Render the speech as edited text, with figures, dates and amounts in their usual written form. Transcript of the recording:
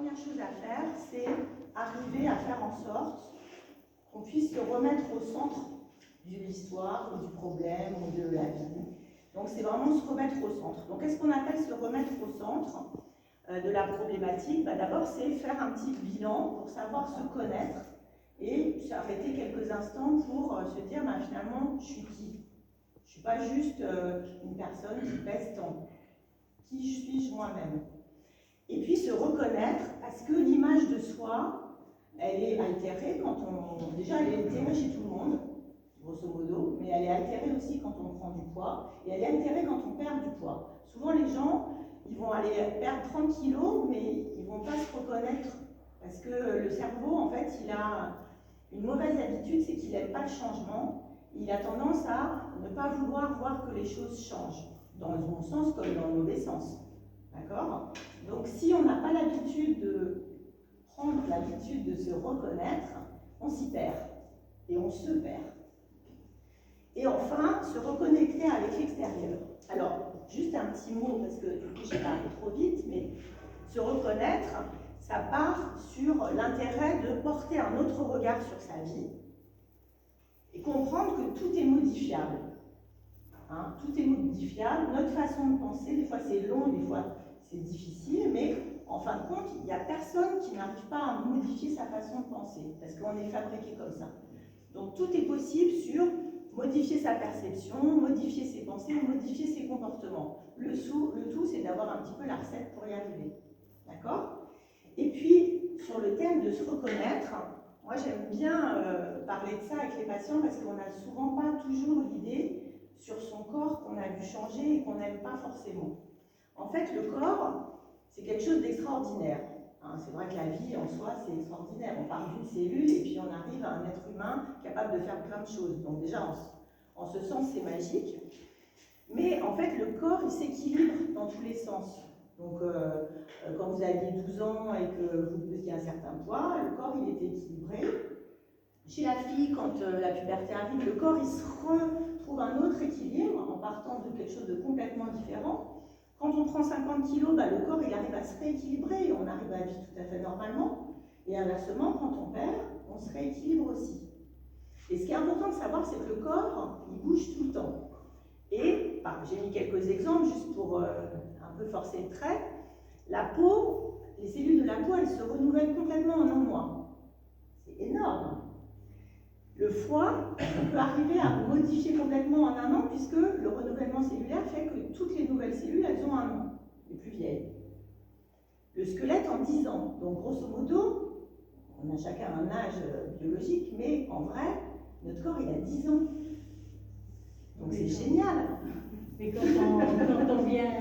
première chose à faire, c'est arriver à faire en sorte qu'on puisse se remettre au centre de l'histoire ou du problème ou de la vie. Donc c'est vraiment se remettre au centre. Donc qu'est-ce qu'on appelle se remettre au centre de la problématique? D'abord c'est faire un petit bilan pour savoir se connaître et s'arrêter quelques instants pour se dire finalement je suis qui? Je ne suis pas juste une personne qui pèse tant. Qui suis-je moi-même? Et puis se reconnaître, parce que l'image de soi, elle est altérée quand on... Déjà, elle est altérée chez tout le monde, grosso modo, mais elle est altérée aussi quand on prend du poids, et elle est altérée quand on perd du poids. Souvent, les gens, ils vont aller perdre 30 kilos, mais ils ne vont pas se reconnaître, parce que le cerveau, en fait, il a une mauvaise habitude, c'est qu'il n'aime pas le changement. Il a tendance à ne pas vouloir voir que les choses changent, dans le bon sens comme dans le mauvais sens. D'accord? Donc si on n'a pas l'habitude de prendre l'habitude de se reconnaître, on s'y perd. Et on se perd. Et enfin, se reconnecter avec l'extérieur. Alors, juste un petit mot, parce que du coup j'ai parlé trop vite, mais se reconnaître, ça part sur l'intérêt de porter un autre regard sur sa vie et comprendre que tout est modifiable. Hein, tout est modifiable, notre façon de penser, des fois c'est long, des fois c'est difficile, mais en fin de compte, il n'y a personne qui n'arrive pas à modifier sa façon de penser, parce qu'on est fabriqué comme ça. Donc tout est possible sur modifier sa perception, modifier ses pensées, modifier ses comportements. Le tout, c'est d'avoir un petit peu la recette pour y arriver. D'accord? Et puis, sur le thème de se reconnaître, moi j'aime bien parler de ça avec les patients, parce qu'on n'a souvent pas toujours l'idée sur son corps qu'on a vu changer et qu'on n'aime pas forcément. En fait, le corps, c'est quelque chose d'extraordinaire. Hein, c'est vrai que la vie en soi, c'est extraordinaire. On part d'une cellule et puis on arrive à un être humain capable de faire plein de choses. Donc déjà, en ce sens, c'est magique. Mais en fait, le corps, il s'équilibre dans tous les sens. Donc, quand vous aviez 12 ans et que vous pesiez un certain poids, le corps, il était équilibré. Chez la fille, quand la puberté arrive, le corps, il se retrouve un autre équilibre en partant de quelque chose de complètement différent. Quand on prend 50 kg, le corps il arrive à se rééquilibrer et on arrive à vivre tout à fait normalement. Et inversement, quand on perd, on se rééquilibre aussi. Et ce qui est important de savoir, c'est que le corps, il bouge tout le temps. Et j'ai mis quelques exemples juste pour un peu forcer le trait. La peau, les cellules de la peau, elles se renouvellent complètement en un mois. C'est énorme. Le foie peut arriver à modifier complètement en un an, puisque le renouvellement cellulaire fait que toutes les nouvelles cellules, elles ont un an, les plus vieilles. Le squelette en 10 ans. Donc grosso modo, on a chacun un âge biologique, mais en vrai, notre corps, il a 10 ans. Donc c'est génial. Mais quand on vient